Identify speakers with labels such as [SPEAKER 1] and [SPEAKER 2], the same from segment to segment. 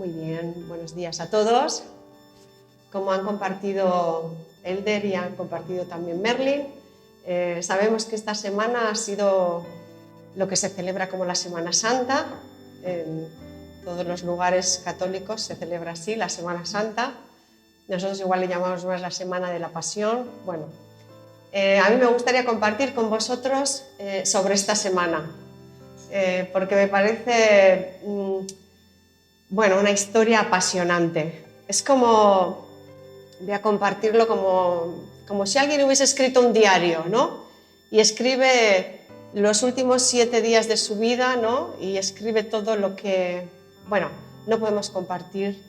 [SPEAKER 1] Muy bien, buenos días a todos. Como han compartido Elder y han compartido también Merlin, sabemos que esta semana ha sido lo que se celebra como la Semana Santa. En todos los lugares católicos se celebra así, la Semana Santa. Nosotros igual le llamamos más la Semana de la Pasión. Bueno, a mí me gustaría compartir con vosotros sobre esta semana, porque me parece una historia apasionante. Es como, voy a compartirlo como si alguien hubiese escrito un diario, ¿no? Y escribe los últimos 7 días de su vida, ¿no? Y escribe todo lo que, no podemos compartir,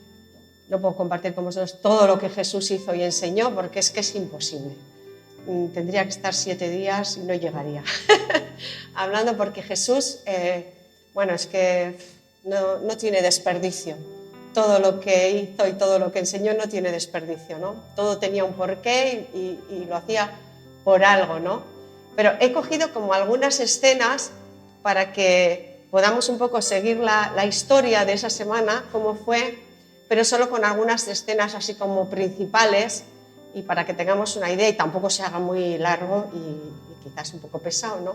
[SPEAKER 1] no puedo compartir con vosotros todo lo que Jesús hizo y enseñó, porque es que es imposible. Tendría que estar 7 días y no llegaría. Hablando porque Jesús, es que no tiene desperdicio. Todo lo que hizo y todo lo que enseñó no tiene desperdicio, ¿no? Todo tenía un porqué y lo hacía por algo, ¿no? Pero he cogido como algunas escenas para que podamos un poco seguir la historia de esa semana, cómo fue, pero solo con algunas escenas así como principales y para que tengamos una idea y tampoco se haga muy largo y quizás un poco pesado, ¿no?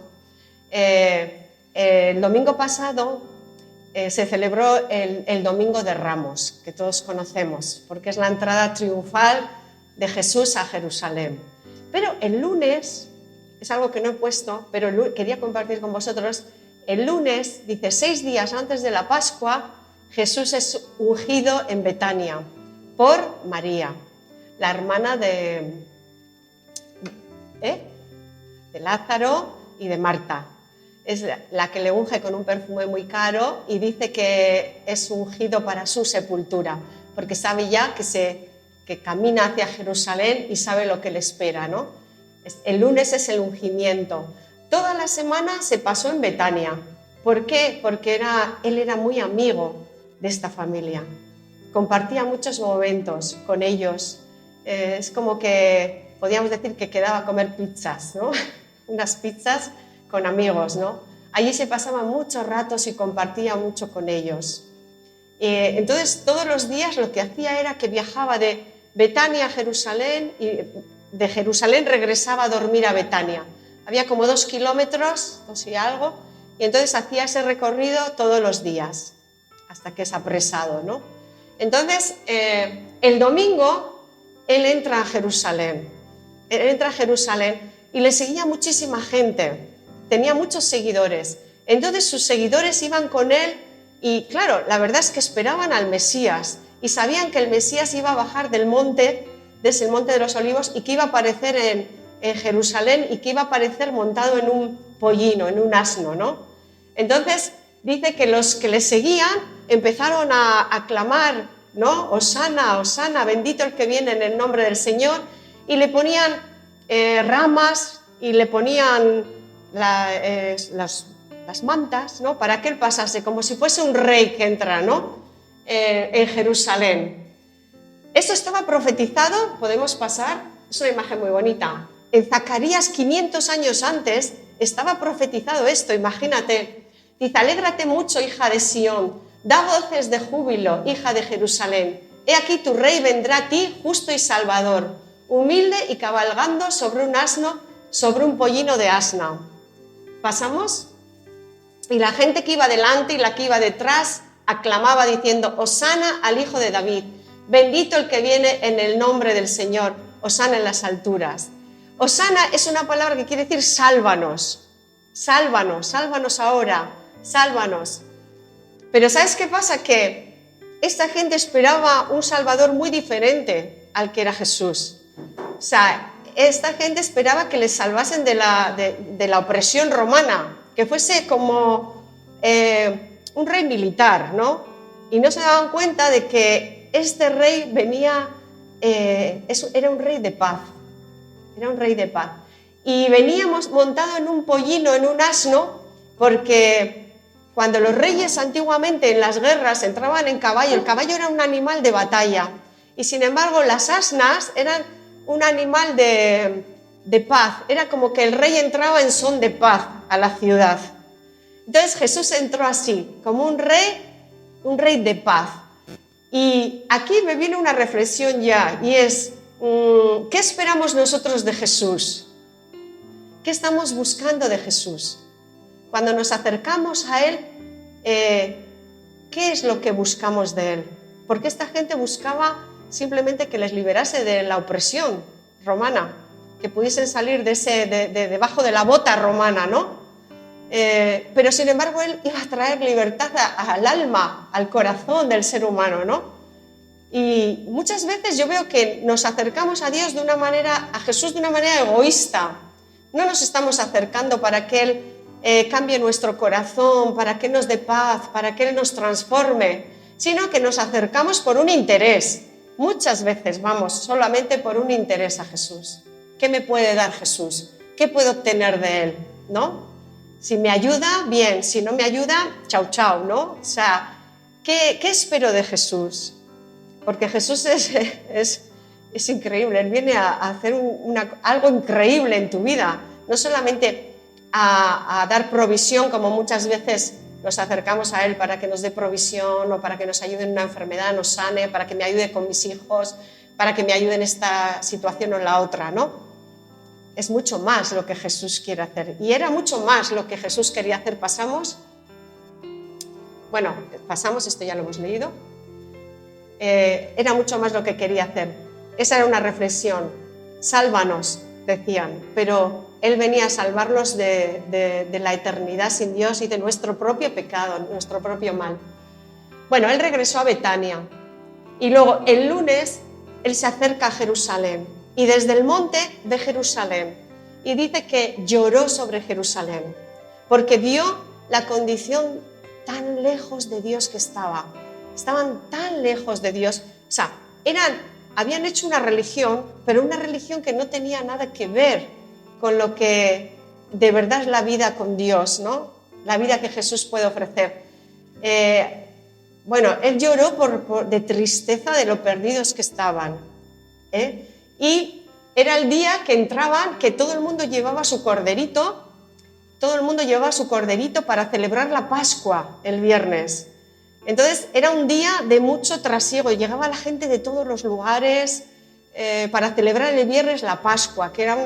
[SPEAKER 1] El domingo pasado se celebró el Domingo de Ramos, que todos conocemos, porque es la entrada triunfal de Jesús a Jerusalén. Pero el lunes, es algo que no he puesto, pero quería compartir con vosotros, el lunes, dice, 6 días antes de la Pascua, Jesús es ungido en Betania por María, la hermana de Lázaro y de Marta. Es la que le unge con un perfume muy caro y dice que es ungido para su sepultura, porque sabe ya que camina hacia Jerusalén y sabe lo que le espera, ¿no? El lunes es el ungimiento. Toda la semana se pasó en Betania. ¿Por qué? Porque él era muy amigo de esta familia. Compartía muchos momentos con ellos. Es como que podríamos decir que quedaba a comer pizzas, ¿no? Unas pizzas con amigos, ¿no? Allí se pasaba muchos ratos y compartía mucho con ellos. Entonces, todos los días lo que hacía era que viajaba de Betania a Jerusalén y de Jerusalén regresaba a dormir a Betania. Había como 2 kilómetros, 2 y algo, y entonces hacía ese recorrido todos los días, hasta que es apresado, ¿no? Entonces, el domingo, él entra a Jerusalén. Él entra a Jerusalén y le seguía muchísima gente. Tenía muchos seguidores. Entonces sus seguidores iban con él y, claro, la verdad es que esperaban al Mesías y sabían que el Mesías iba a bajar del monte, desde el Monte de los Olivos, y que iba a aparecer en Jerusalén y que iba a aparecer montado en un pollino, en un asno, ¿no? Entonces dice que los que le seguían empezaron a clamar, ¿no? Hosana, Hosana, bendito el que viene en el nombre del Señor, y le ponían ramas y le ponían las mantas, ¿no? Para que él pasase, como si fuese un rey que entra, ¿no? En Jerusalén. Eso estaba profetizado, podemos pasar, es una imagen muy bonita. En Zacarías 500 años antes estaba profetizado esto, imagínate. Dice, alégrate mucho, hija de Sión, da voces de júbilo, hija de Jerusalén. He aquí tu rey vendrá a ti, justo y salvador, humilde y cabalgando sobre un asno, sobre un pollino de asna. ¿Pasamos? Y la gente que iba delante y la que iba detrás aclamaba diciendo, Hosana al hijo de David, bendito el que viene en el nombre del Señor, Hosana en las alturas. Hosana es una palabra que quiere decir sálvanos, sálvanos, sálvanos ahora, sálvanos. Pero ¿sabes qué pasa? Que esta gente esperaba un Salvador muy diferente al que era Jesús. O sea, esta gente esperaba que les salvasen de la opresión romana, que fuese como un rey militar, ¿no? Y no se daban cuenta de que este rey venía, era un rey de paz, era un rey de paz. Y veníamos montado en un pollino, en un asno, porque cuando los reyes antiguamente en las guerras entraban en caballo, el caballo era un animal de batalla, y sin embargo las asnas eran un animal de paz, era como que el rey entraba en son de paz a la ciudad. Entonces Jesús entró así, como un rey de paz. Y aquí me viene una reflexión ya, y es, ¿qué esperamos nosotros de Jesús? ¿Qué estamos buscando de Jesús? Cuando nos acercamos a Él, ¿qué es lo que buscamos de Él? Porque esta gente buscaba simplemente que les liberase de la opresión romana, que pudiesen salir de debajo de la bota romana, ¿no? Pero sin embargo Él iba a traer libertad al alma, al corazón del ser humano, ¿no? Y muchas veces yo veo que nos acercamos a Dios de una manera, a Jesús de una manera egoísta. No nos estamos acercando para que Él cambie nuestro corazón, para que Él nos dé paz, para que Él nos transforme, sino que nos acercamos por un interés. Muchas veces vamos solamente por un interés a Jesús. ¿Qué me puede dar Jesús? ¿Qué puedo obtener de Él? ¿No? Si me ayuda, bien. Si no me ayuda, chao, chao, ¿no? O sea, ¿qué espero de Jesús? Porque Jesús es increíble. Él viene a hacer algo increíble en tu vida. No solamente a dar provisión, como muchas veces nos acercamos a Él para que nos dé provisión o para que nos ayude en una enfermedad, nos sane, para que me ayude con mis hijos, para que me ayude en esta situación o en la otra, ¿no? Es mucho más lo que Jesús quiere hacer. Y era mucho más lo que Jesús quería hacer. Pasamos, esto ya lo hemos leído. Era mucho más lo que quería hacer. Esa era una reflexión. Sálvanos, decían, pero Él venía a salvarnos de la eternidad sin Dios y de nuestro propio pecado, nuestro propio mal. Bueno, Él regresó a Betania y luego el lunes Él se acerca a Jerusalén y desde el monte de Jerusalén y dice que lloró sobre Jerusalén porque vio la condición tan lejos de Dios que estaban tan lejos de Dios, o sea, habían hecho una religión, pero una religión que no tenía nada que ver con lo que de verdad es la vida con Dios, ¿no? La vida que Jesús puede ofrecer. Él lloró de tristeza de lo perdidos que estaban. Y era el día que entraban, que todo el mundo llevaba su corderito, para celebrar la Pascua el viernes. Entonces era un día de mucho trasiego, llegaba la gente de todos los lugares para celebrar el viernes la Pascua, que era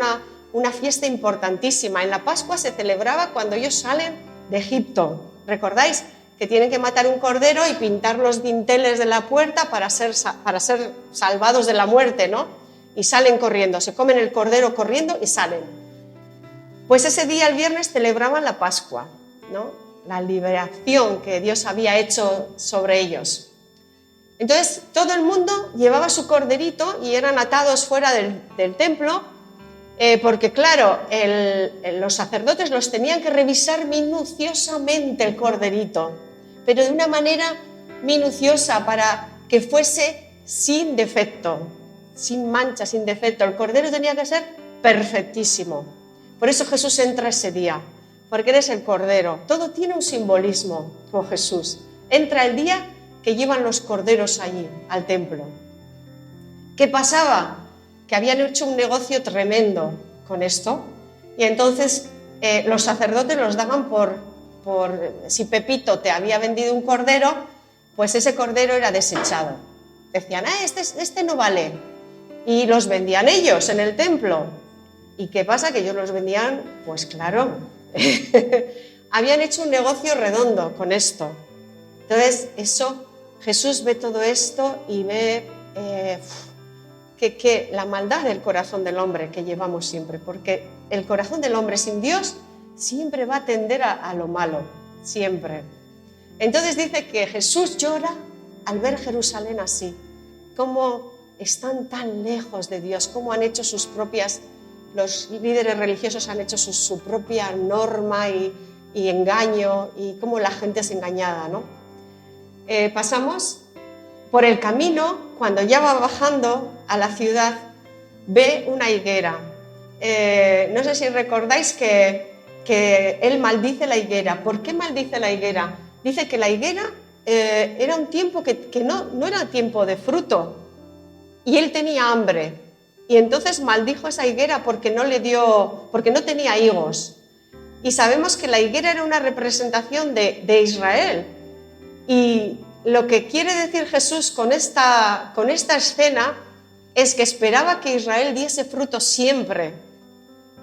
[SPEAKER 1] una fiesta importantísima. En la Pascua se celebraba cuando ellos salen de Egipto. ¿Recordáis? Que tienen que matar un cordero y pintar los dinteles de la puerta para ser salvados de la muerte, ¿no? Y salen corriendo, se comen el cordero corriendo y salen. Pues ese día, el viernes, celebraban la Pascua, ¿no? La liberación que Dios había hecho sobre ellos. Entonces todo el mundo llevaba su corderito y eran atados fuera del templo porque claro, los sacerdotes los tenían que revisar minuciosamente el corderito, pero de una manera minuciosa para que fuese sin defecto, sin mancha, sin defecto. El cordero tenía que ser perfectísimo. Por eso Jesús entra ese día, porque eres el Cordero. Todo tiene un simbolismo con Jesús. Entra el día que llevan los corderos allí, al templo. ¿Qué pasaba? Que habían hecho un negocio tremendo con esto y entonces los sacerdotes los daban por si Pepito te había vendido un cordero, pues ese cordero era desechado. Decían, este no vale. Y los vendían ellos en el templo. ¿Y qué pasa? Que ellos los vendían, pues claro, habían hecho un negocio redondo con esto. Entonces, Jesús ve todo esto y ve que la maldad del corazón del hombre que llevamos siempre, porque el corazón del hombre sin Dios siempre va a tender a lo malo, siempre. Entonces dice que Jesús llora al ver Jerusalén así, cómo están tan lejos de Dios, cómo han hecho los líderes religiosos han hecho su propia norma y engaño, y cómo la gente es engañada, ¿no? Pasamos por el camino, cuando ya va bajando a la ciudad, ve una higuera. No sé si recordáis que él maldice la higuera. ¿Por qué maldice la higuera? Dice que la higuera era un tiempo que no era tiempo de fruto y él tenía hambre. Y entonces maldijo esa higuera porque no tenía higos. Y sabemos que la higuera era una representación de Israel. Y lo que quiere decir Jesús con esta escena es que esperaba que Israel diese fruto siempre.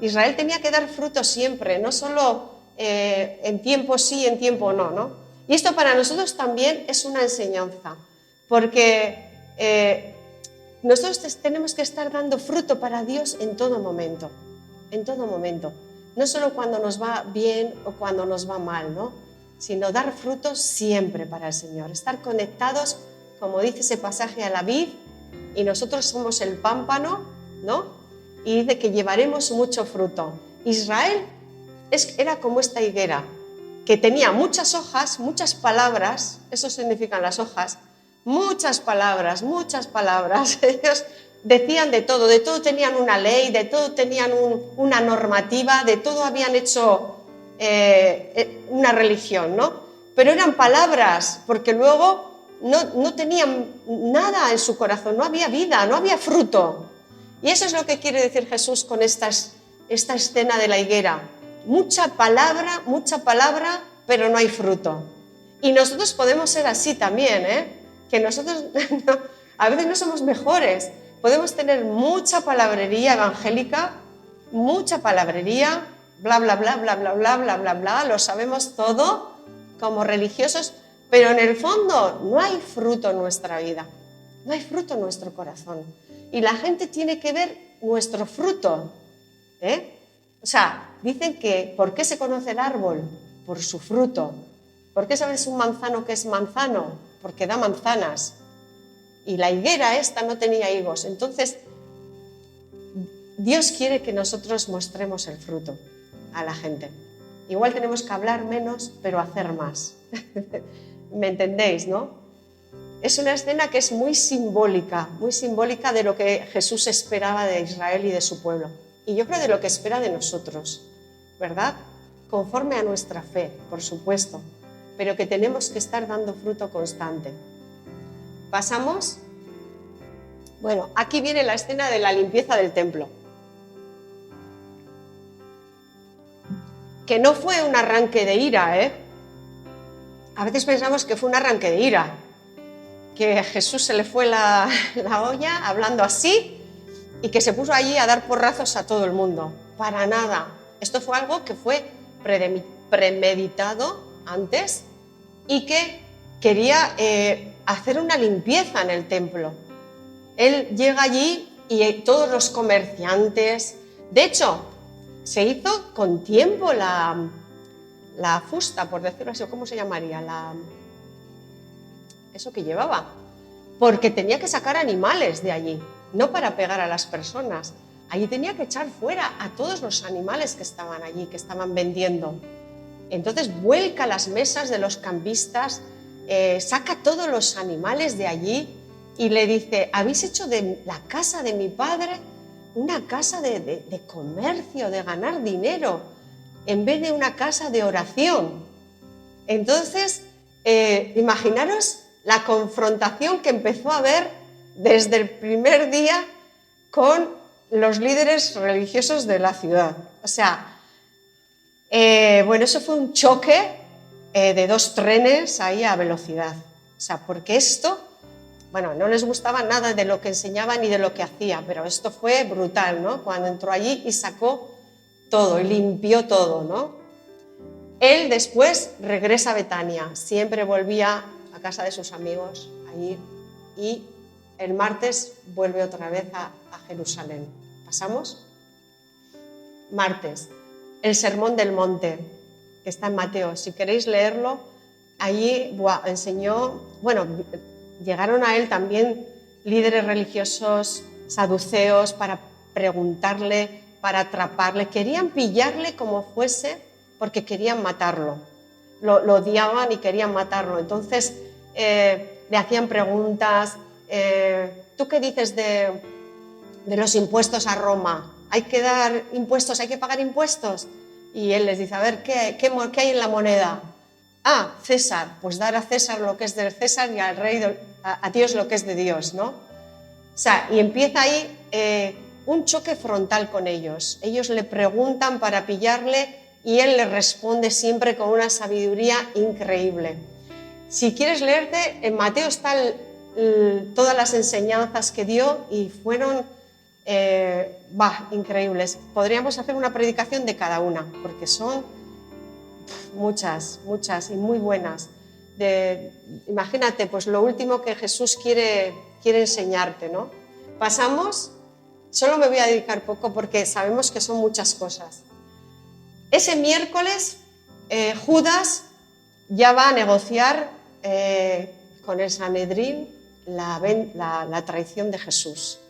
[SPEAKER 1] Israel tenía que dar fruto siempre, no solo en tiempo sí, en tiempo no, ¿no? Y esto para nosotros también es una enseñanza, porque nosotros tenemos que estar dando fruto para Dios en todo momento, no solo cuando nos va bien o cuando nos va mal, ¿no? Sino dar frutos siempre para el Señor, estar conectados, como dice ese pasaje, a la vid, y nosotros somos el pámpano, ¿no? Y dice que llevaremos mucho fruto. Israel era como esta higuera, que tenía muchas hojas, muchas palabras, eso significan las hojas, muchas palabras. Ellos decían de todo tenían una ley, de todo tenían una normativa, de todo habían hecho una religión, ¿no? Pero eran palabras, porque luego no tenían nada en su corazón, no había vida, no había fruto. Y eso es lo que quiere decir Jesús con esta escena de la higuera. Mucha palabra, pero no hay fruto. Y nosotros podemos ser así también, que nosotros a veces no somos mejores. Podemos tener mucha palabrería evangélica, mucha palabrería, bla, bla, bla, bla, bla, bla, bla, bla, bla, lo sabemos todo como religiosos, pero en el fondo no hay fruto en nuestra vida, no hay fruto en nuestro corazón. Y la gente tiene que ver nuestro fruto, O sea, dicen que ¿por qué se conoce el árbol? Por su fruto. ¿Por qué sabes un manzano que es manzano? Porque da manzanas. Y la higuera esta no tenía higos. Entonces, Dios quiere que nosotros mostremos el fruto a la gente. Igual tenemos que hablar menos, pero hacer más. ¿Me entendéis, no? Es una escena que es muy simbólica de lo que Jesús esperaba de Israel y de su pueblo. Y yo creo de lo que espera de nosotros, ¿verdad? Conforme a nuestra fe, por supuesto, pero que tenemos que estar dando fruto constante. Pasamos. Bueno, aquí viene la escena de la limpieza del templo. Que no fue un arranque de ira, A veces pensamos que fue un arranque de ira, que a Jesús se le fue la olla hablando así y que se puso allí a dar porrazos a todo el mundo. Para nada. Esto fue algo que fue premeditado antes y que quería hacer una limpieza en el templo. Él llega allí y todos los comerciantes... De hecho, se hizo con tiempo la fusta, por decirlo así, ¿cómo se llamaría? Eso que llevaba, porque tenía que sacar animales de allí, no para pegar a las personas. Allí tenía que echar fuera a todos los animales que estaban allí, que estaban vendiendo. Entonces vuelca las mesas de los cambistas, saca todos los animales de allí y le dice: habéis hecho de la casa de mi padre una casa de comercio, de ganar dinero, en vez de una casa de oración. Entonces, imaginaros la confrontación que empezó a haber desde el primer día con los líderes religiosos de la ciudad. O sea, bueno, eso fue un choque de dos trenes ahí a velocidad. O sea, porque esto, bueno, no les gustaba nada de lo que enseñaba ni de lo que hacía, pero esto fue brutal, ¿no? Cuando entró allí y sacó todo y limpió todo, ¿no? Él después regresa a Betania, siempre volvía a casa de sus amigos allí y el martes vuelve otra vez a Jerusalén. ¿Pasamos? Martes, el Sermón del Monte, que está en Mateo. Si queréis leerlo, allí enseñó, bueno, llegaron a él también líderes religiosos saduceos para preguntarle, para atraparle, querían pillarle como fuese porque querían matarlo. Lo odiaban y querían matarlo. Entonces le hacían preguntas. ¿Tú qué dices de los impuestos a Roma? ¿Hay que dar impuestos? ¿Hay que pagar impuestos? Y él les dice: a ver, ¿qué hay en la moneda? Ah, César. Pues dar a César lo que es del César y al rey, a Dios lo que es de Dios, ¿no? O sea, y empieza ahí un choque frontal con ellos. Ellos le preguntan para pillarle y él les responde siempre con una sabiduría increíble. Si quieres leerte, en Mateo están todas las enseñanzas que dio y fueron increíbles. Podríamos hacer una predicación de cada una, porque son muchas y muy buenas. Imagínate, pues lo último que Jesús quiere enseñarte, ¿no? Pasamos, solo me voy a dedicar poco porque sabemos que son muchas cosas. Ese miércoles Judas ya va a negociar con el Sanedrín la traición de Jesús.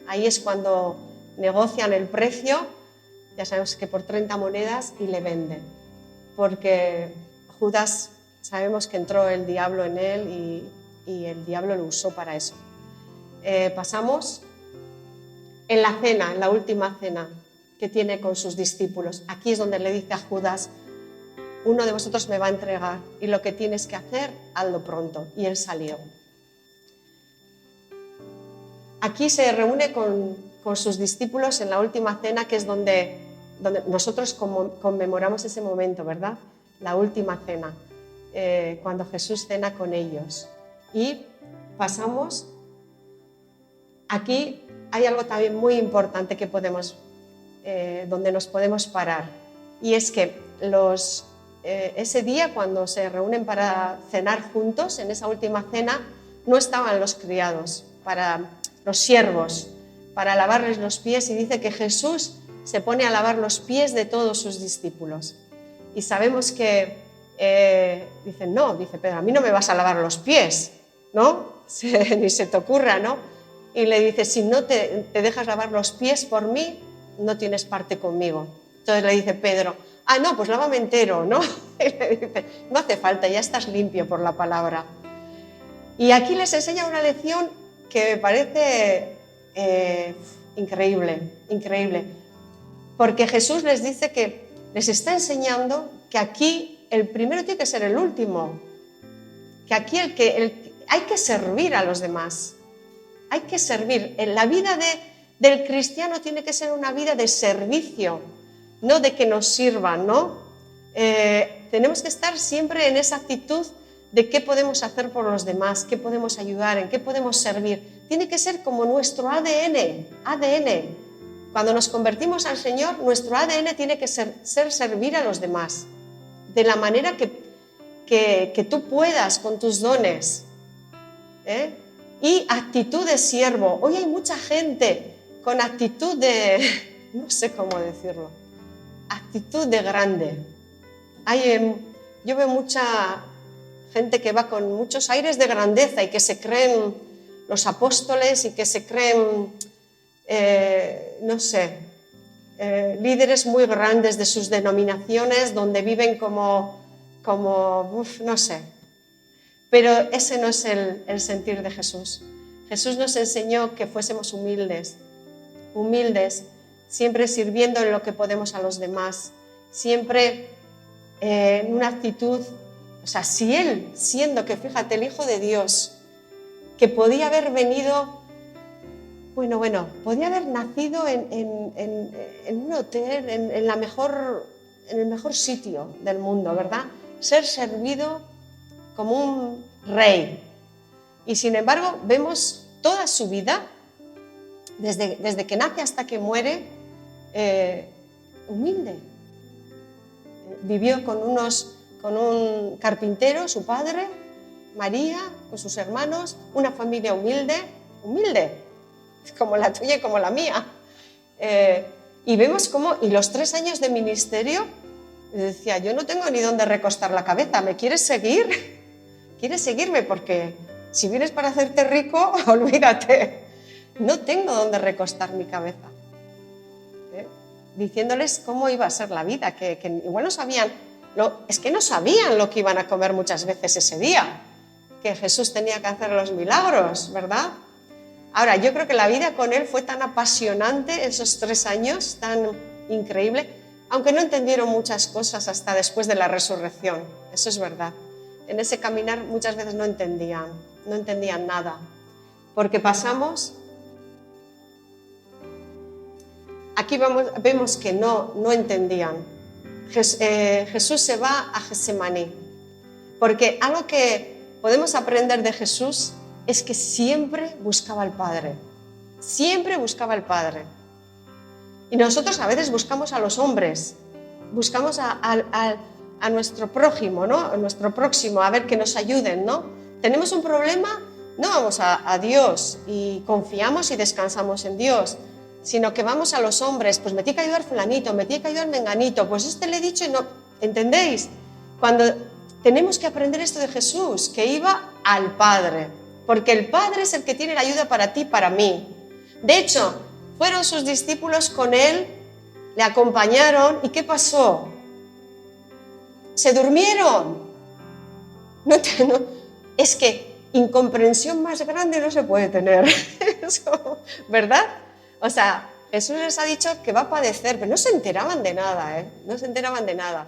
[SPEAKER 1] Ahí es cuando negocian el precio, ya sabemos que por 30 monedas, y le venden. Porque Judas, sabemos que entró el diablo en él y el diablo lo usó para eso. Pasamos en la cena, en la última cena que tiene con sus discípulos. Aquí es donde le dice a Judas: uno de vosotros me va a entregar y lo que tienes que hacer, hazlo pronto. Y él salió. Aquí se reúne con sus discípulos en la última cena, que es donde nosotros conmemoramos ese momento, ¿verdad? La última cena, cuando Jesús cena con ellos. Y pasamos, aquí hay algo también muy importante que donde nos podemos parar. Y es que ese día, cuando se reúnen para cenar juntos, en esa última cena, no estaban los criados, los siervos, para lavarles los pies, y dice que Jesús se pone a lavar los pies de todos sus discípulos. Y sabemos que dicen, no, dice Pedro, a mí no me vas a lavar los pies, ¿no? Ni se te ocurra, ¿no? Y le dice, si no te dejas lavar los pies por mí, no tienes parte conmigo. Entonces le dice Pedro, no, pues lávame entero, ¿no? Y le dice, no hace falta, ya estás limpio por la palabra. Y aquí les enseña una lección que me parece increíble, porque Jesús les dice que les está enseñando que aquí el primero tiene que ser el último, que aquí hay que servir a los demás, hay que servir. En la vida del cristiano tiene que ser una vida de servicio, no de que nos sirvan, ¿no? Tenemos que estar siempre en esa actitud de qué podemos hacer por los demás, qué podemos ayudar, en qué podemos servir. Tiene que ser como nuestro ADN. Cuando nos convertimos al Señor, nuestro ADN tiene que ser servir a los demás, de la manera que tú puedas, con tus dones. Y actitud de siervo. Hoy hay mucha gente con actitud no sé cómo decirlo, actitud de grande. Yo veo mucha gente que va con muchos aires de grandeza y que se creen los apóstoles y que se creen, líderes muy grandes de sus denominaciones, donde viven como no sé. Pero ese no es el sentir de Jesús. Jesús nos enseñó que fuésemos humildes, siempre sirviendo en lo que podemos a los demás, siempre en una actitud. O sea, si él, siendo que, fíjate, el Hijo de Dios, que podía haber venido, podía haber nacido en un hotel, en el mejor sitio del mundo, ¿verdad? Ser servido como un rey. Y sin embargo, vemos toda su vida, desde que nace hasta que muere, humilde. Vivió con un carpintero, su padre, María, con sus hermanos, una familia humilde, como la tuya y como la mía. Y vemos cómo, y los 3 años de ministerio, decía, yo no tengo ni dónde recostar la cabeza, ¿me quieres seguir? ¿Quieres seguirme? Porque si vienes para hacerte rico, olvídate, no tengo dónde recostar mi cabeza. Diciéndoles cómo iba a ser la vida, que igual no sabían. Es que no sabían lo que iban a comer muchas veces ese día, que Jesús tenía que hacer los milagros, ¿verdad? Ahora, yo creo que la vida con él fue tan apasionante, esos 3 años, tan increíble, aunque no entendieron muchas cosas hasta después de la resurrección, eso es verdad. En ese caminar muchas veces no entendían nada, porque pasamos. Aquí vemos que no entendían. Jesús se va a Getsemaní, porque algo que podemos aprender de Jesús es que siempre buscaba al Padre. Siempre buscaba al Padre. Y nosotros a veces buscamos a los hombres, buscamos a nuestro prójimo, ¿no? A nuestro próximo, a ver que nos ayuden, ¿no? Tenemos un problema, no vamos a Dios y confiamos y descansamos en Dios, sino que vamos a los hombres, pues me tiene que ayudar fulanito, me tiene que ayudar menganito, pues le he dicho y no, ¿entendéis? Cuando tenemos que aprender esto de Jesús, que iba al Padre, porque el Padre es el que tiene la ayuda para ti, para mí. De hecho, fueron sus discípulos con él, le acompañaron, ¿y qué pasó? Se durmieron. Es que incomprensión más grande no se puede tener, eso, ¿verdad? O sea, Jesús les ha dicho que va a padecer, pero no se enteraban de nada, ¿eh? No se enteraban de nada.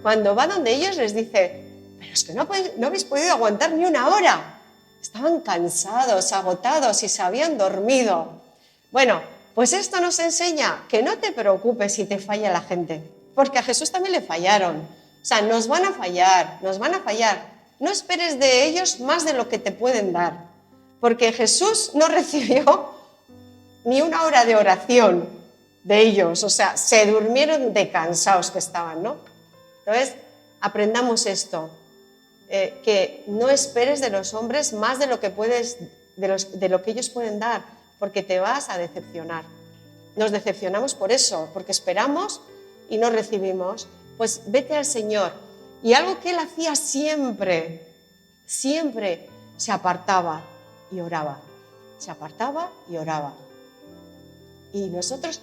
[SPEAKER 1] Cuando va donde ellos les dice, pero es que no habéis podido aguantar ni una hora. Estaban cansados, agotados y se habían dormido. Bueno, pues esto nos enseña que no te preocupes si te falla la gente, porque a Jesús también le fallaron. O sea, nos van a fallar, nos van a fallar. No esperes de ellos más de lo que te pueden dar, porque Jesús no recibió ni una hora de oración de ellos, o sea, se durmieron de cansados que estaban, ¿no? Entonces, aprendamos esto, que no esperes de los hombres más de lo que puedes, de lo que ellos pueden dar, porque te vas a decepcionar. Nos decepcionamos por eso, porque esperamos y no recibimos. Pues vete al Señor. Y algo que él hacía siempre, siempre se apartaba y oraba. Se apartaba y oraba. Y nosotros,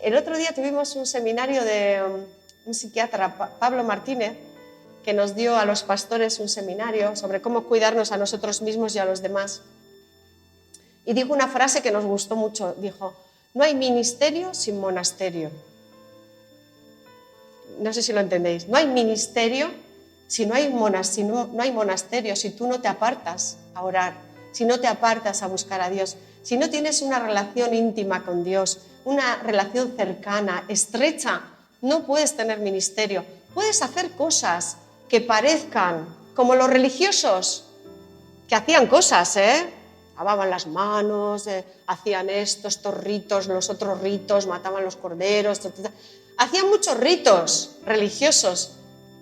[SPEAKER 1] el otro día tuvimos un seminario de un psiquiatra, Pablo Martínez, que nos dio a los pastores un seminario sobre cómo cuidarnos a nosotros mismos y a los demás. Y dijo una frase que nos gustó mucho, dijo, no hay ministerio sin monasterio. No sé si lo entendéis, no hay ministerio si no hay monasterio, si tú no te apartas a orar, si no te apartas a buscar a Dios, si no tienes una relación íntima con Dios, una relación cercana, estrecha, no puedes tener ministerio. Puedes hacer cosas que parezcan como los religiosos, que hacían cosas, lavaban las manos, hacían estos ritos, los otros ritos, mataban los corderos, hacían muchos ritos religiosos,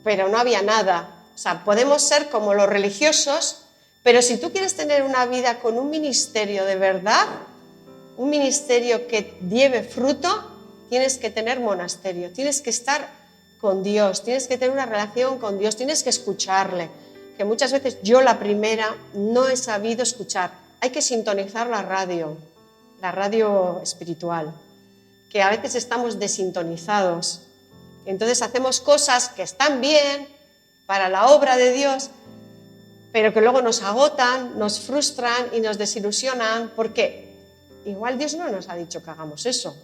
[SPEAKER 1] pero no había nada. O sea, podemos ser como los religiosos, pero si tú quieres tener una vida con un ministerio de verdad, un ministerio que lleve fruto, tienes que tener monasterio, tienes que estar con Dios, tienes que tener una relación con Dios, tienes que escucharle, que muchas veces yo la primera no he sabido escuchar. Hay que sintonizar la radio espiritual, que a veces estamos desintonizados. Entonces hacemos cosas que están bien para la obra de Dios, pero que luego nos agotan, nos frustran y nos desilusionan, porque igual Dios no nos ha dicho que hagamos eso,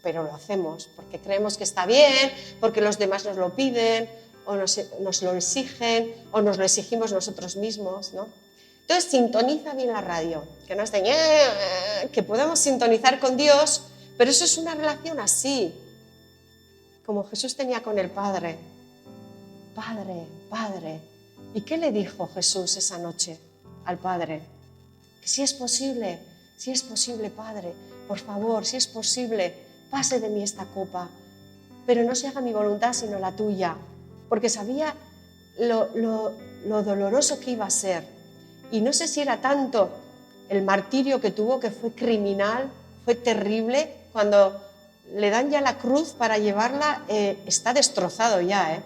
[SPEAKER 1] pero lo hacemos porque creemos que está bien, porque los demás nos lo piden, o nos lo exigen, o nos lo exigimos nosotros mismos, ¿no? Entonces sintoniza bien la radio, que no esté, que podamos sintonizar con Dios, pero eso es una relación así, como Jesús tenía con el Padre. Padre, Padre. ¿Y qué le dijo Jesús esa noche al Padre? Que si es posible, Padre, por favor, si es posible, pase de mí esta copa, pero no se haga mi voluntad sino la tuya, porque sabía lo doloroso que iba a ser. Y no sé si era tanto el martirio que tuvo, que fue criminal, fue terrible. Cuando le dan ya la cruz para llevarla, está destrozado ya,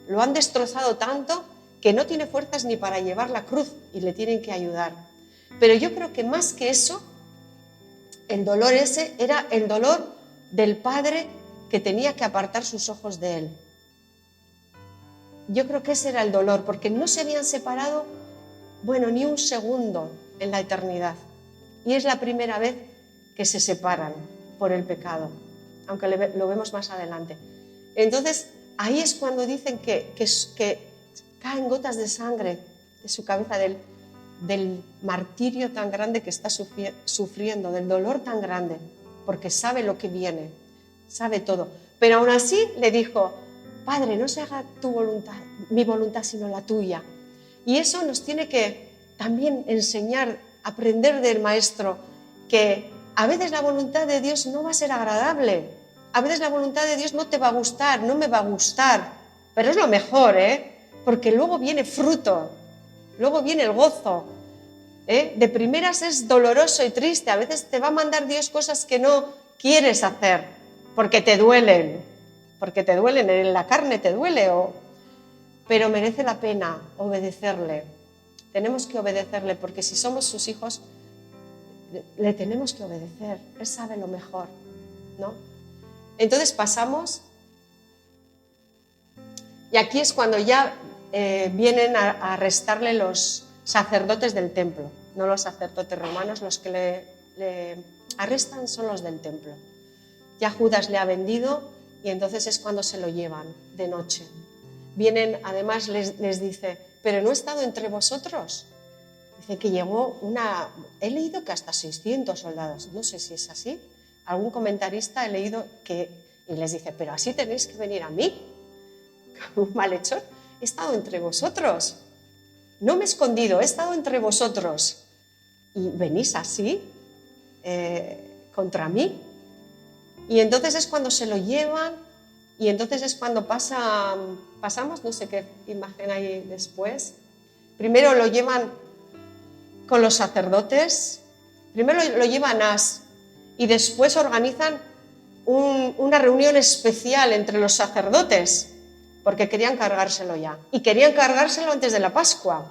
[SPEAKER 1] Lo han destrozado tanto que no tiene fuerzas ni para llevar la cruz y le tienen que ayudar. Pero yo creo que más que eso, el dolor ese era el dolor del Padre que tenía que apartar sus ojos de él. Yo creo que ese era el dolor, porque no se habían separado, ni un segundo en la eternidad. Y es la primera vez que se separan por el pecado, aunque lo vemos más adelante. Entonces, ahí es cuando dicen que caen gotas de sangre de su cabeza, del martirio tan grande que está sufriendo, del dolor tan grande, porque sabe lo que viene, sabe todo. Pero aún así le dijo, Padre, no se haga mi voluntad sino la tuya. Y eso nos tiene que también enseñar, aprender del Maestro, que a veces la voluntad de Dios no va a ser agradable, a veces la voluntad de Dios no te va a gustar, no me va a gustar, pero es lo mejor, porque luego viene fruto, luego viene el gozo. De primeras es doloroso y triste, a veces te va a mandar Dios cosas que no quieres hacer, porque te duelen, en la carne te duele, pero merece la pena obedecerle. Tenemos que obedecerle, porque si somos sus hijos, le tenemos que obedecer. Él sabe lo mejor, ¿no? Entonces pasamos, y aquí es cuando ya vienen a arrestarle los sacerdotes del templo, no los sacerdotes romanos, los que le arrestan son los del templo. Ya Judas le ha vendido y entonces es cuando se lo llevan de noche. Vienen, además les dice, ¿pero no he estado entre vosotros? Dice que llegó he leído que hasta 600 soldados, no sé si es así. Algún comentarista he leído y les dice, pero así tenéis que venir a mí, como un malhechor. He estado entre vosotros, no me he escondido, he estado entre vosotros. Y venís así contra mí. Y entonces es cuando se lo llevan, y entonces es cuando pasamos, no sé qué imagen hay después. Primero lo llevan con los sacerdotes, primero lo llevan a Anás, y después organizan una reunión especial entre los sacerdotes, porque querían cargárselo ya. Y querían cargárselo antes de la Pascua,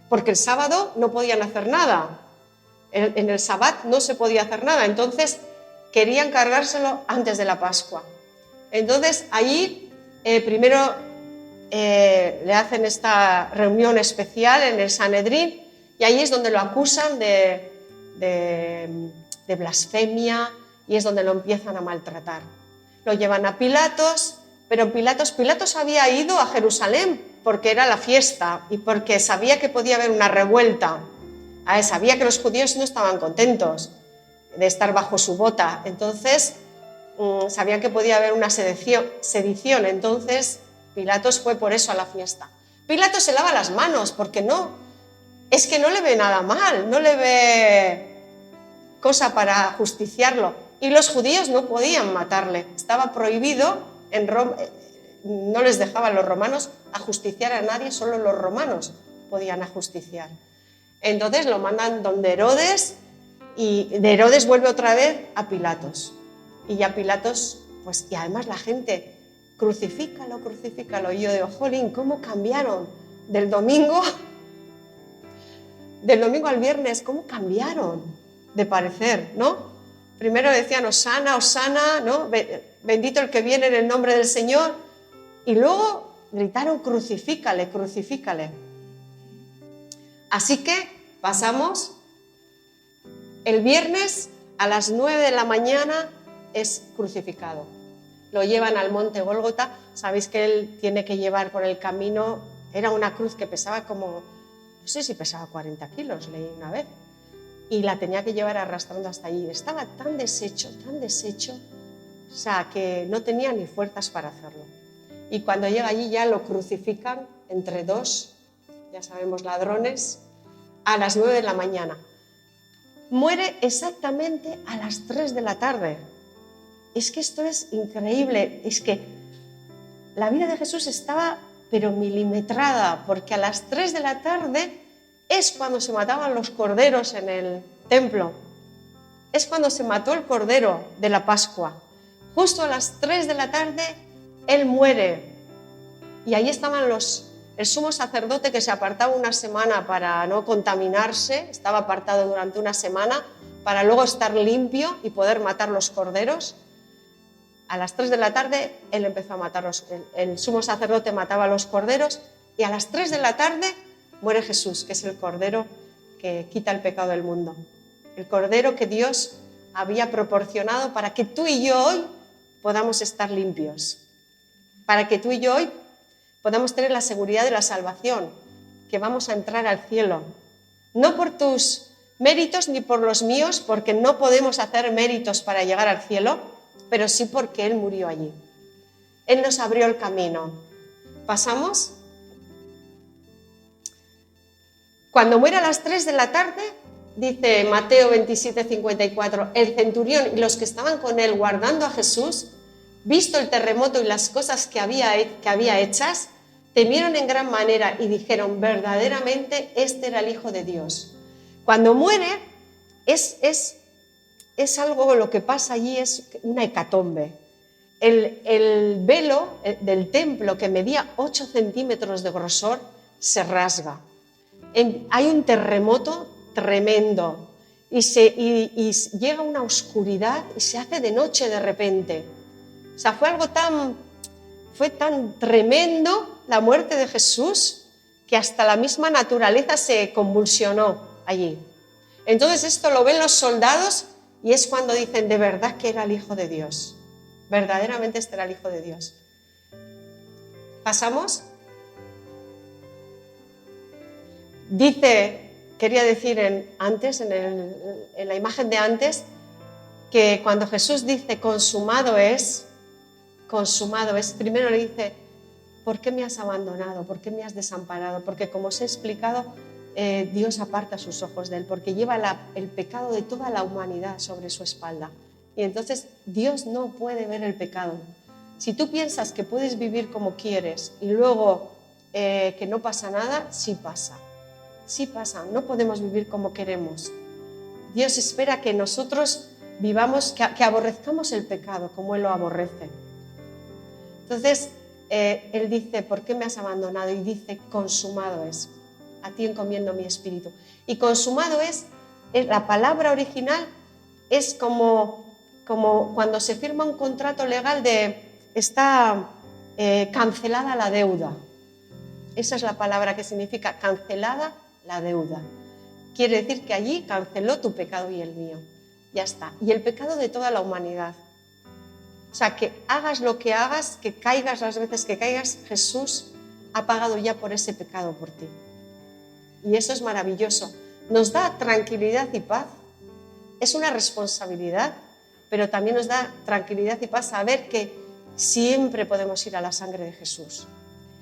[SPEAKER 1] porque el sábado no podían hacer nada. En el Sabbat no se podía hacer nada, entonces querían cargárselo antes de la Pascua. Entonces allí primero le hacen esta reunión especial en el Sanedrín, y ahí es donde lo acusan de blasfemia, y es donde lo empiezan a maltratar. Lo llevan a Pilatos, pero Pilatos había ido a Jerusalén porque era la fiesta y porque sabía que podía haber una revuelta. Sabía que los judíos no estaban contentos de estar bajo su bota, entonces sabían que podía haber una sedición, entonces Pilatos fue por eso a la fiesta. Pilatos se lava las manos porque es que no le ve nada mal, no le ve cosa para justiciarlo, y los judíos no podían matarle, estaba prohibido en Roma, no les dejaban los romanos ajusticiar a nadie, solo los romanos podían ajusticiar. Entonces lo mandan donde Herodes, y de Herodes vuelve otra vez a Pilatos. Y ya Pilatos, pues, y además la gente, crucifícalo. Y yo digo, jolín, ¿cómo cambiaron del domingo al viernes? ¿Cómo cambiaron de parecer, no? Primero decían, Hosana, ¿no? Bendito el que viene en el nombre del Señor. Y luego gritaron, crucifícale. Así que pasamos, el viernes a las 9 de la mañana es crucificado. Lo llevan al monte Gólgota, sabéis que él tiene que llevar por el camino, era una cruz que pesaba como, no sé si pesaba 40 kilos, leí una vez, y la tenía que llevar arrastrando hasta allí. Estaba tan deshecho, o sea, que no tenía ni fuerzas para hacerlo. Y cuando llega allí ya lo crucifican entre dos, ya sabemos, ladrones, a las 9 de la mañana. Muere exactamente a las 3 de la tarde. Es que esto es increíble, es que la vida de Jesús estaba pero milimetrada, porque a las 3 de la tarde es cuando se mataban los corderos en el templo, es cuando se mató el cordero de la Pascua. Justo a las 3 de la tarde él muere, y ahí estaban el sumo sacerdote, que se apartaba una semana para no contaminarse, estaba apartado durante una semana para luego estar limpio y poder matar los corderos. A las 3 de la tarde él empezó a matarlos, el sumo sacerdote mataba a los corderos, y a las 3 de la tarde muere Jesús, que es el cordero que quita el pecado del mundo. El cordero que Dios había proporcionado para que tú y yo hoy podamos estar limpios, para que tú y yo hoy podamos tener la seguridad de la salvación, que vamos a entrar al cielo. No por tus méritos ni por los míos, porque no podemos hacer méritos para llegar al cielo, pero sí porque Él murió allí. Él nos abrió el camino. ¿Pasamos? Cuando muere a las 3 de la tarde, dice Mateo 27:54, el centurión y los que estaban con él guardando a Jesús, visto el terremoto y las cosas que había hechas, temieron en gran manera y dijeron, verdaderamente este era el Hijo de Dios. Cuando muere es algo, lo que pasa allí es una hecatombe. El velo del templo, que medía 8 centímetros de grosor, se rasga. Hay un terremoto tremendo y llega una oscuridad y se hace de noche de repente. O sea, fue tan tremendo la muerte de Jesús que hasta la misma naturaleza se convulsionó allí. Entonces esto lo ven los soldados y es cuando dicen, de verdad que era el Hijo de Dios. Verdaderamente este era el Hijo de Dios. ¿Pasamos? Quería decir en la imagen de antes, que cuando Jesús dice consumado es, primero le dice, ¿por qué me has abandonado? ¿Por qué me has desamparado? Porque como os he explicado, Dios aparta sus ojos de él, porque lleva el pecado de toda la humanidad sobre su espalda. Y entonces Dios no puede ver el pecado. Si tú piensas que puedes vivir como quieres y luego que no pasa nada, sí pasa. Sí pasa, no podemos vivir como queremos. Dios espera que nosotros vivamos, que aborrezcamos el pecado como Él lo aborrece. Entonces, Él dice, ¿por qué me has abandonado? Y dice, consumado es, a ti encomiendo mi espíritu. Y consumado es la palabra original, es como cuando se firma un contrato legal está cancelada la deuda. Esa es la palabra que significa cancelada la deuda. Quiere decir que allí canceló tu pecado y el mío. Ya está. Y el pecado de toda la humanidad. O sea, que hagas lo que hagas, que caigas las veces que caigas, Jesús ha pagado ya por ese pecado por ti. Y eso es maravilloso. Nos da tranquilidad y paz. Es una responsabilidad, pero también nos da tranquilidad y paz saber que siempre podemos ir a la sangre de Jesús.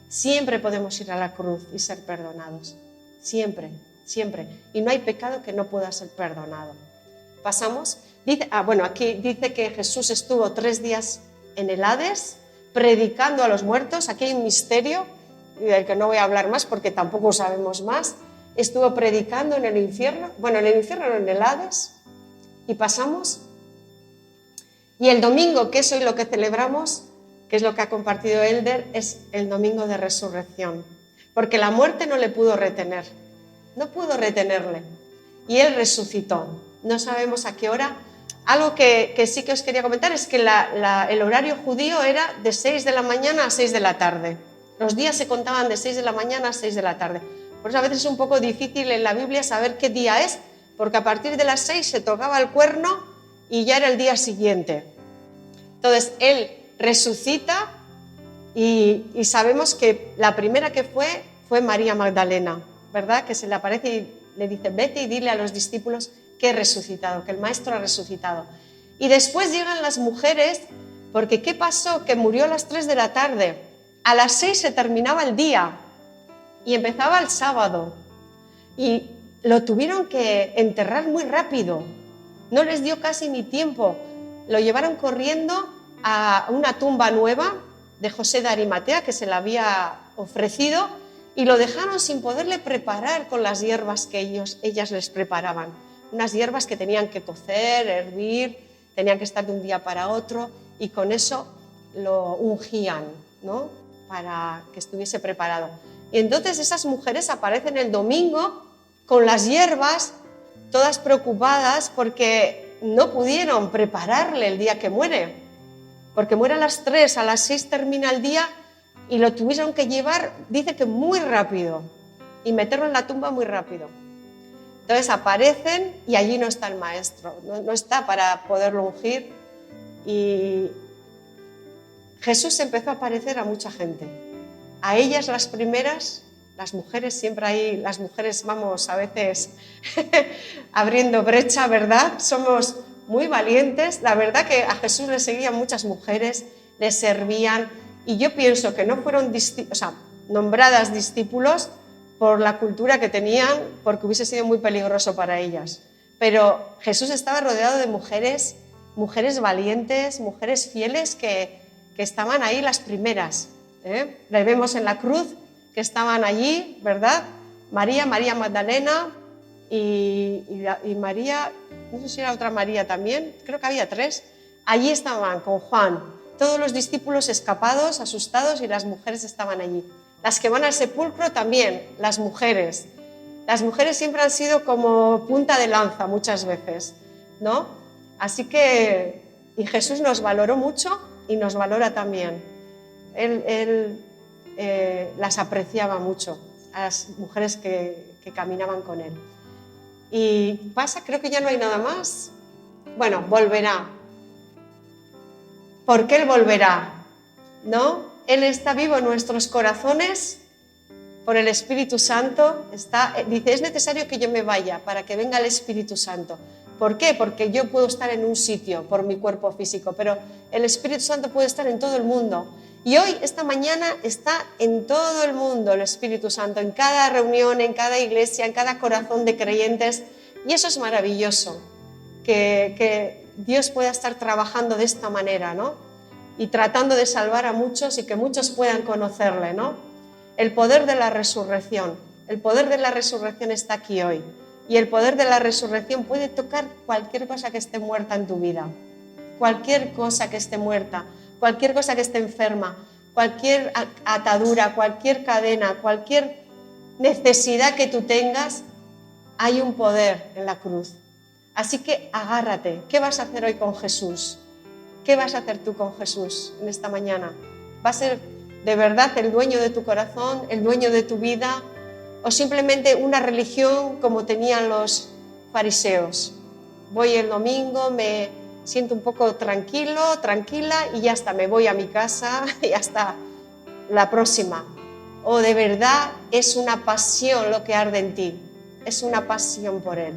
[SPEAKER 1] Siempre podemos ir a la cruz y ser perdonados. Siempre, siempre. Y no hay pecado que no pueda ser perdonado. ¿Pasamos? Aquí dice que Jesús estuvo 3 días en el Hades predicando a los muertos. Aquí hay un misterio del que no voy a hablar más porque tampoco sabemos más. Estuvo predicando en el infierno. Bueno, en el infierno no, en el Hades. Y pasamos. Y el domingo, que es hoy lo que celebramos, que es lo que ha compartido Elder, es el domingo de resurrección. Porque la muerte no le pudo retener, no pudo retenerle. Y Él resucitó. No sabemos a qué hora. Algo que sí que os quería comentar es que el horario judío era de 6 de la mañana a 6 de la tarde. Los días se contaban de 6 de la mañana a 6 de la tarde. Por eso a veces es un poco difícil en la Biblia saber qué día es, porque a partir de las 6 se tocaba el cuerno y ya era el día siguiente. Entonces Él resucita y sabemos que la primera que fue María Magdalena, ¿verdad? Que se le aparece y le dice, vete y dile a los discípulos que he resucitado, que el Maestro ha resucitado. Y después llegan las mujeres, porque ¿qué pasó? Que murió a las 3 de la tarde. A las 6 se terminaba el día y empezaba el sábado. Y lo tuvieron que enterrar muy rápido. No les dio casi ni tiempo. Lo llevaron corriendo a una tumba nueva de José de Arimatea, que se le había ofrecido, y lo dejaron sin poderle preparar con las hierbas que ellas les preparaban. Unas hierbas que tenían que cocer, hervir, tenían que estar de un día para otro, y con eso lo ungían, ¿no? Para que estuviese preparado. Y entonces esas mujeres aparecen el domingo con las hierbas, todas preocupadas porque no pudieron prepararle el día que muere. Porque muere a las 3, a las 6 termina el día y lo tuvieron que llevar, dice que muy rápido, y meterlo en la tumba muy rápido. Entonces aparecen y allí no está el Maestro, no está para poderlo ungir. Y Jesús empezó a aparecer a mucha gente. A ellas las primeras, las mujeres, siempre hay, las mujeres vamos a veces abriendo brecha, ¿verdad? Somos muy valientes. La verdad que a Jesús le seguían muchas mujeres, le servían, y yo pienso que no fueron nombradas discípulos por la cultura que tenían, porque hubiese sido muy peligroso para ellas. Pero Jesús estaba rodeado de mujeres valientes, mujeres fieles que estaban ahí las primeras. Le vemos en la cruz que estaban allí, ¿verdad? María Magdalena y María, no sé si era otra María también, creo que había 3. Allí estaban con Juan, todos los discípulos escapados, asustados, y las mujeres estaban allí. Las que van al sepulcro también, las mujeres. Las mujeres siempre han sido como punta de lanza muchas veces, ¿no? Así que, y Jesús nos valoró mucho y nos valora también. Él las apreciaba mucho, a las mujeres que caminaban con él. Y pasa, creo que ya no hay nada más. Bueno, volverá. ¿Por qué Él volverá? ¿No? Él está vivo en nuestros corazones por el Espíritu Santo. Dice, es necesario que yo me vaya para que venga el Espíritu Santo. ¿Por qué? Porque yo puedo estar en un sitio por mi cuerpo físico, pero el Espíritu Santo puede estar en todo el mundo. Y hoy, esta mañana, está en todo el mundo el Espíritu Santo, en cada reunión, en cada iglesia, en cada corazón de creyentes. Y eso es maravilloso, que Dios pueda estar trabajando de esta manera, ¿no? Y tratando de salvar a muchos y que muchos puedan conocerle, ¿no? El poder de la resurrección. El poder de la resurrección está aquí hoy. Y el poder de la resurrección puede tocar cualquier cosa que esté muerta en tu vida. Cualquier cosa que esté muerta, cualquier cosa que esté enferma, cualquier atadura, cualquier cadena, cualquier necesidad que tú tengas, hay un poder en la cruz. Así que agárrate. ¿Qué vas a hacer hoy con Jesús? ¿Qué vas a hacer tú con Jesús en esta mañana? ¿Va a ser de verdad el dueño de tu corazón, el dueño de tu vida, o simplemente una religión como tenían los fariseos? Voy el domingo, me siento un poco tranquila y ya está, me voy a mi casa y hasta la próxima. ¿O de verdad es una pasión lo que arde en ti? Es una pasión por Él.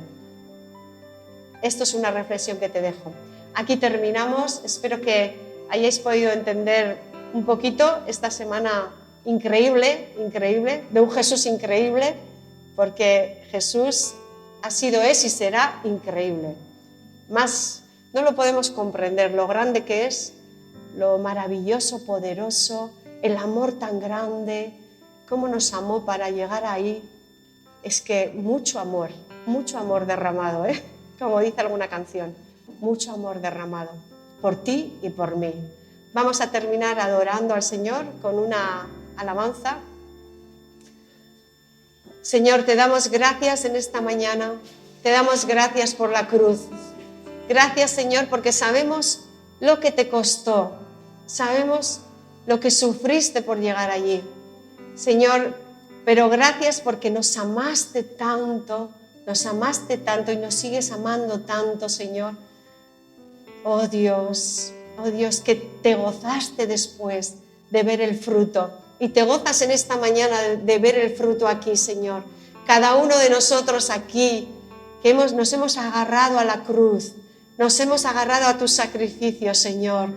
[SPEAKER 1] Esto es una reflexión que te dejo. Aquí terminamos. Espero que hayáis podido entender un poquito esta semana increíble, de un Jesús increíble, porque Jesús ha sido, es y será increíble. Más no lo podemos comprender, lo grande que es, lo maravilloso, poderoso, el amor tan grande, cómo nos amó para llegar ahí. Es que mucho amor derramado, como dice alguna canción, mucho amor derramado por ti y por mí. Vamos a terminar adorando al Señor con una alabanza. Señor, te damos gracias en esta mañana, te damos gracias por la cruz. Gracias, Señor, porque sabemos lo que te costó, sabemos lo que sufriste por llegar allí. Señor, pero gracias porque nos amaste tanto y nos sigues amando tanto, Señor. Oh Dios, que te gozaste después de ver el fruto y te gozas en esta mañana de ver el fruto aquí, Señor. Cada uno de nosotros aquí que nos hemos agarrado a la cruz, nos hemos agarrado a tu sacrificio, Señor.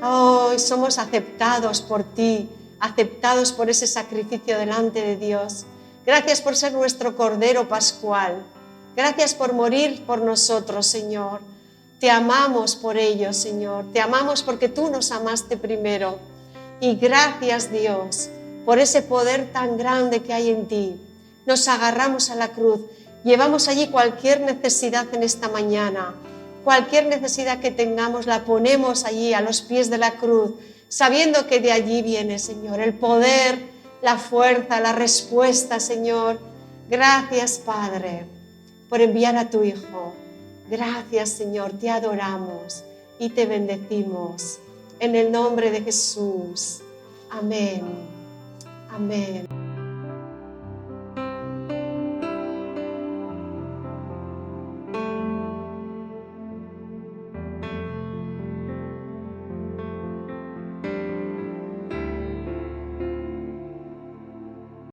[SPEAKER 1] Oh, somos aceptados por ti, aceptados por ese sacrificio delante de Dios. Gracias por ser nuestro Cordero Pascual. Gracias por morir por nosotros, Señor. Te amamos por ello, Señor. Te amamos porque tú nos amaste primero. Y gracias, Dios, por ese poder tan grande que hay en ti. Nos agarramos a la cruz. Llevamos allí cualquier necesidad en esta mañana. Cualquier necesidad que tengamos la ponemos allí a los pies de la cruz, sabiendo que de allí viene, Señor, el poder, la fuerza, la respuesta, Señor. Gracias, Padre, por enviar a tu Hijo. Gracias, Señor, te adoramos y te bendecimos. En el nombre de Jesús. Amén. Amén.